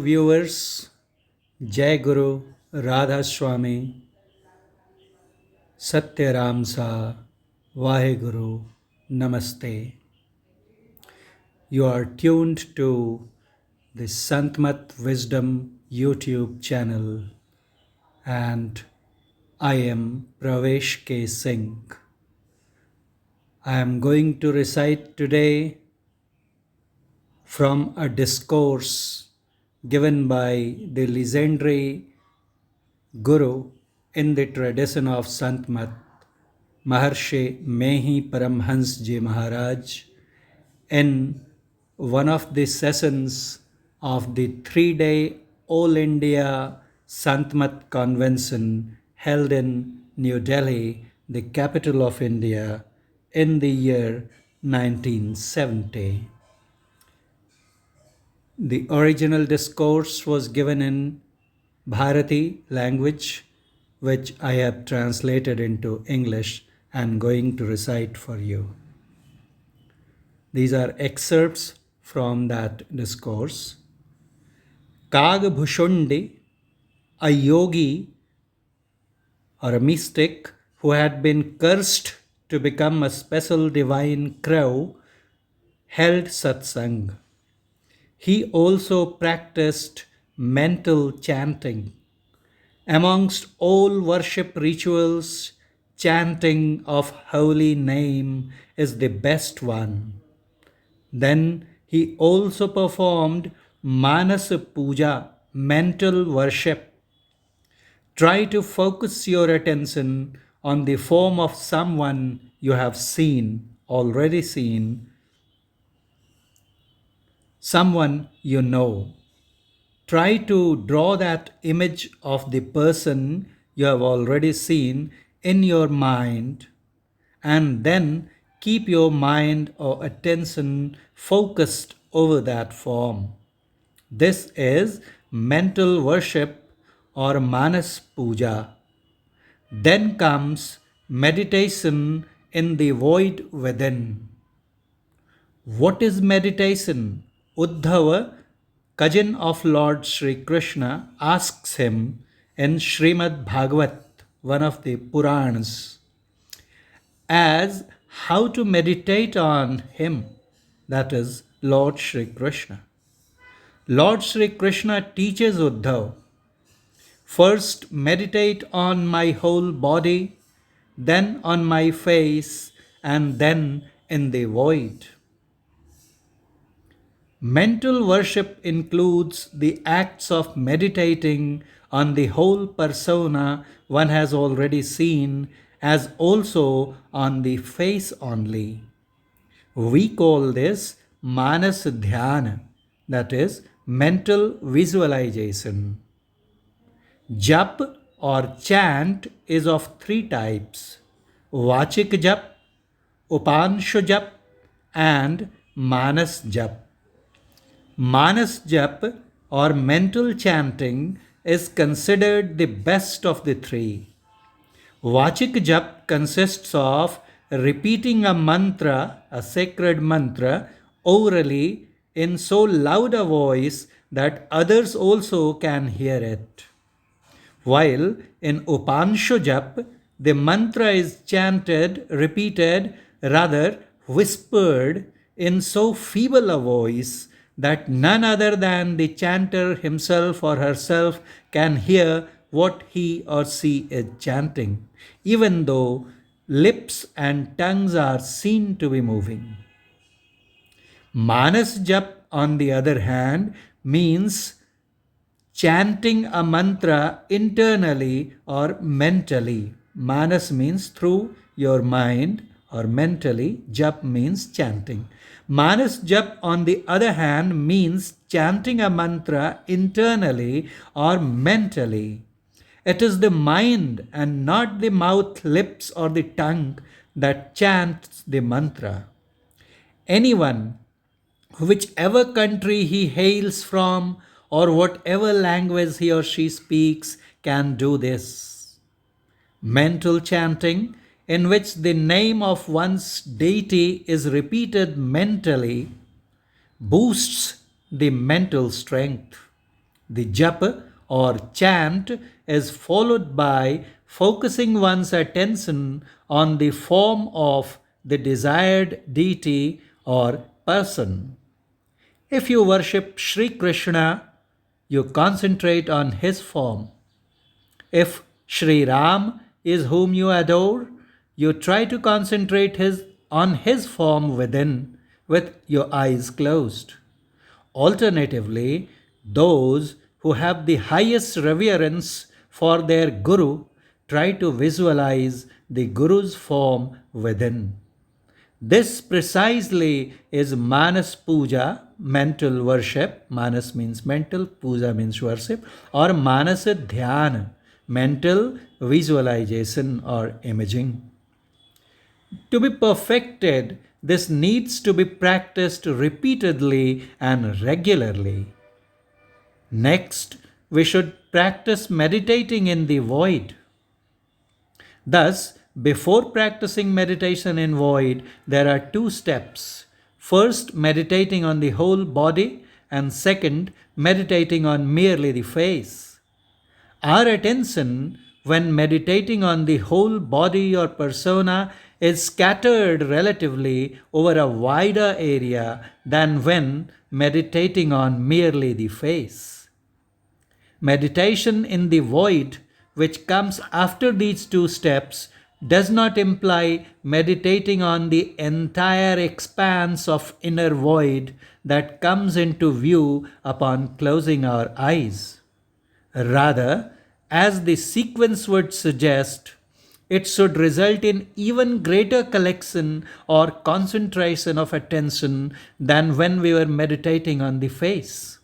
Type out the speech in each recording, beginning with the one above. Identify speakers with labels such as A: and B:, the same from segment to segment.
A: viewers, Jai Guru, Radha Swami, Satyaram Sa, Vaheguru, Namaste. You are tuned to the Santmat Wisdom YouTube channel, and I am Pravesh K Singh. I am going to recite today from a discourse given by the legendary Guru in the tradition of Santmat, Maharshi Mehi Paramhans Ji Maharaj, in one of the sessions of the 3-day All India Santmat Convention held in New Delhi, the capital of India, in the year 1970. The original discourse was given in Bharti language, which I have translated into English and going to recite for you. These are excerpts from that discourse. Kagbhushundi, a yogi or a mystic who had been cursed to become a special divine crow, held satsang. He also practiced mental chanting. Amongst all worship rituals, chanting of holy name is the best one. Then he also performed Manas Puja, mental worship. Try to focus your attention on the form of someone you have already seen, someone you know. Try to draw that image of the person you have already seen in your mind, and then keep your mind or attention focused over that form. This is mental worship or Manas Puja. Then comes meditation in the void within. What is meditation? Uddhava, cousin of Lord Sri Krishna, asks him in Srimad Bhagavat, one of the Puranas, as how to meditate on him, that is Lord Sri Krishna. Lord Sri Krishna teaches Uddhava, first meditate on my whole body, then on my face, and then in the void. Mental worship includes the acts of meditating on the whole persona one has already seen, as also on the face only. We call this Manas Dhyana, that is, mental visualization. Jap or chant is of 3 types: Vachik Jap, Upanshu Jap, and Manas Jap. Manas Jap or mental chanting is considered the best of the 3. Vachik Jap consists of repeating a mantra, a sacred mantra, orally in so loud a voice that others also can hear it. While in Upanshu Jap, the mantra is repeated, rather whispered in so feeble a voice that none other than the chanter himself or herself can hear what he or she is chanting, even though lips and tongues are seen to be moving. Manas Jap, on the other hand, means chanting a mantra internally or mentally. Manas means through your mind, or mentally. Jap means chanting. Manas Jap, on the other hand, means chanting a mantra internally or mentally. It is the mind and not the mouth, lips, or the tongue that chants the mantra. Anyone, whichever country he hails from or whatever language he or she speaks, can do this. Mental chanting, in which the name of one's deity is repeated mentally, boosts the mental strength. The japa or chant is followed by focusing one's attention on the form of the desired deity or person. If you worship Sri Krishna, you concentrate on his form. If Sri Ram is whom you adore, you try to concentrate on his form within with your eyes closed. Alternatively, those who have the highest reverence for their Guru try to visualize the Guru's form within. This precisely is Manas Puja, mental worship. Manas means mental, Puja means worship, or Manas Dhyan, mental visualization or imaging. To be perfected, this needs to be practiced repeatedly and regularly. Next, we should practice meditating in the void. Thus, before practicing meditation in void, there are two steps. First, meditating on the whole body, and second, meditating on merely the face. Our attention, when meditating on the whole body or persona, is scattered relatively over a wider area than when meditating on merely the face. Meditation in the void, which comes after these two steps, does not imply meditating on the entire expanse of inner void that comes into view upon closing our eyes. Rather, as the sequence would suggest, it should result in even greater collection or concentration of attention than when we were meditating on the face.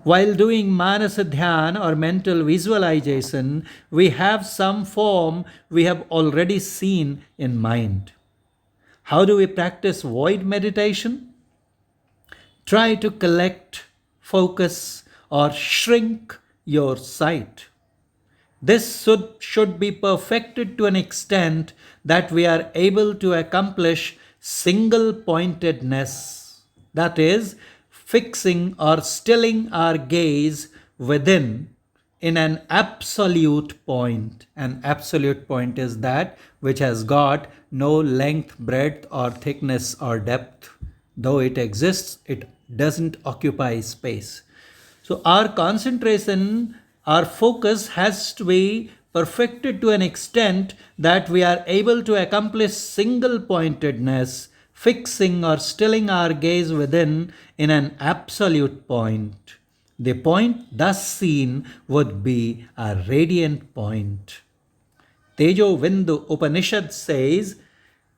A: While doing Manasa Dhyan or mental visualization, we have some form we have already seen in mind. How do we practice void meditation? Try to collect, focus, or shrink your sight. This should be perfected to an extent that we are able to accomplish single pointedness, that is, fixing or stilling our gaze within in an absolute point. An absolute point is that which has got no length, breadth, or thickness or depth. Though it exists, it doesn't occupy space. So our concentration, our focus has to be perfected to an extent that we are able to accomplish single pointedness, fixing or stilling our gaze within in an absolute point. The point thus seen would be a radiant point. Tejo Vindu Upanishad says,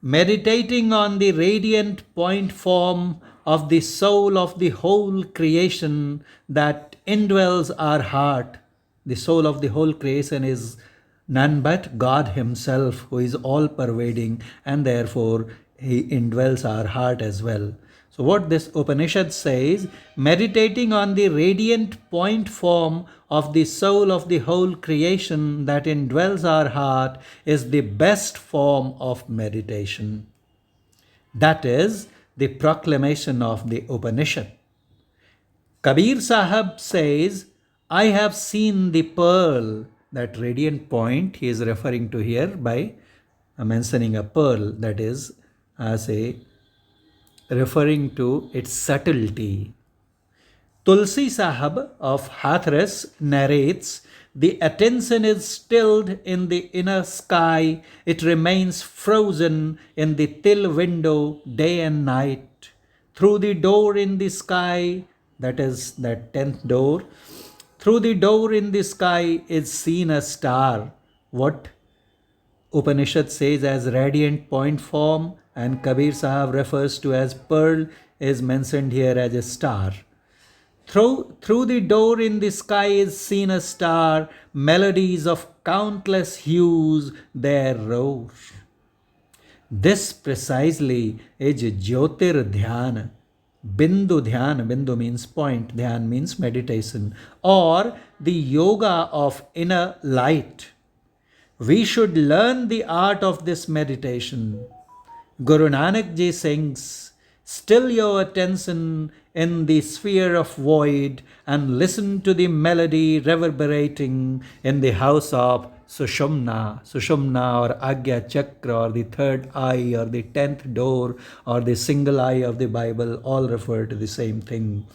A: meditating on the radiant point form of the soul of the whole creation that indwells our heart. The soul of the whole creation is none but God Himself, who is all pervading, and therefore He indwells our heart as well. So, what this Upanishad says, meditating on the radiant point form of the soul of the whole creation that indwells our heart is the best form of meditation. That is the proclamation of the Upanishad. Kabir Sahib says, I have seen the pearl, that radiant point he is referring to here by mentioning a pearl, that is, referring to its subtlety. Tulsi Sahib of Hathras narrates, the attention is stilled in the inner sky, it remains frozen in the till window day and night. Through the door in the sky, that is that 10th door, through the door in the sky is seen a star. What Upanishad says as radiant point form and Kabir Sahib refers to as pearl is mentioned here as a star. Through the door in the sky is seen a star, melodies of countless hues there roar. This precisely is Jyotir Dhyan. Bindu Dhyan, Bindu means point, Dhyan means meditation, or the yoga of inner light. We should learn the art of this meditation. Guru Nanak Ji sings, still your attention in the sphere of void and listen to the melody reverberating in the house of Sushumna or Agya Chakra, or the third eye, or the 10th door, or the single eye of the Bible, all refer to the same thing.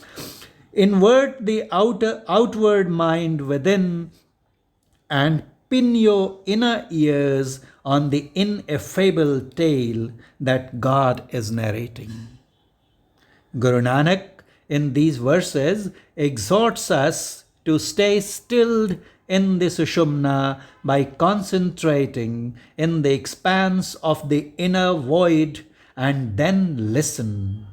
A: Invert the outward mind within and pin your inner ears on the ineffable tale that God is narrating. Guru Nanak in these verses exhorts us to stay stilled in the Sushumna by concentrating in the expanse of the inner void and then listen.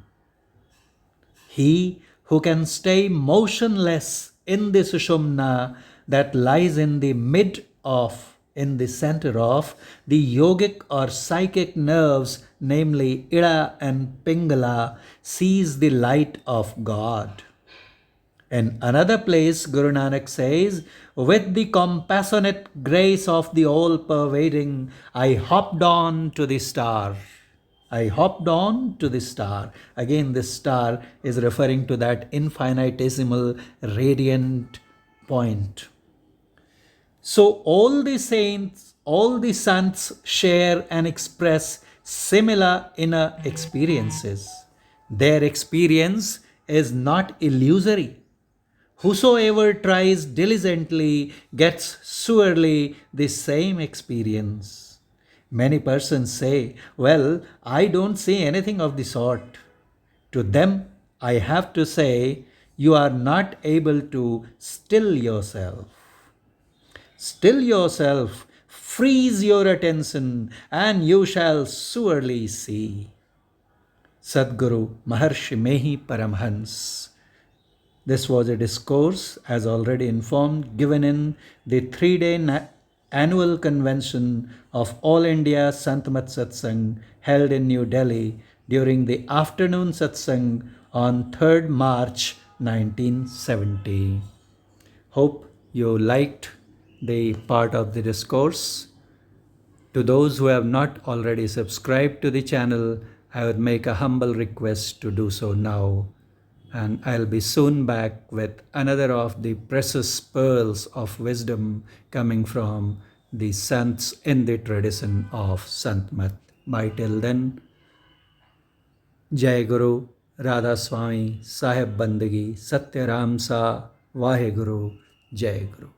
A: He who can stay motionless in the Sushumna that lies in the in the center of the yogic or psychic nerves, namely Ida and Pingala, sees the light of God. In another place, Guru Nanak says, with the compassionate grace of the all-pervading, I hopped on to the star. I hopped on to the star. Again, this star is referring to that infinitesimal radiant point. So all the saints, all the sants share and express similar inner experiences. Their experience is not illusory. Whosoever tries diligently gets surely the same experience. Many persons say, well, I don't see anything of the sort. To them, I have to say, you are not able to still yourself. Still yourself, freeze your attention, and you shall surely see. Sadguru Maharshi Mehi Paramhans. This was a discourse, as already informed, given in the 3-day annual convention of All India Santmat Satsang held in New Delhi during the afternoon Satsang on 3rd March 1970. Hope you liked the part of the discourse. To those who have not already subscribed to the channel, I would make a humble request to do so now. And I'll be soon back with another of the precious pearls of wisdom coming from the Sants in the tradition of Santmat. Bye till then. Jai Guru, Radha Swami, Sahib Bandagi, Satya Ram Sa, Vahe Guru, Jai Guru.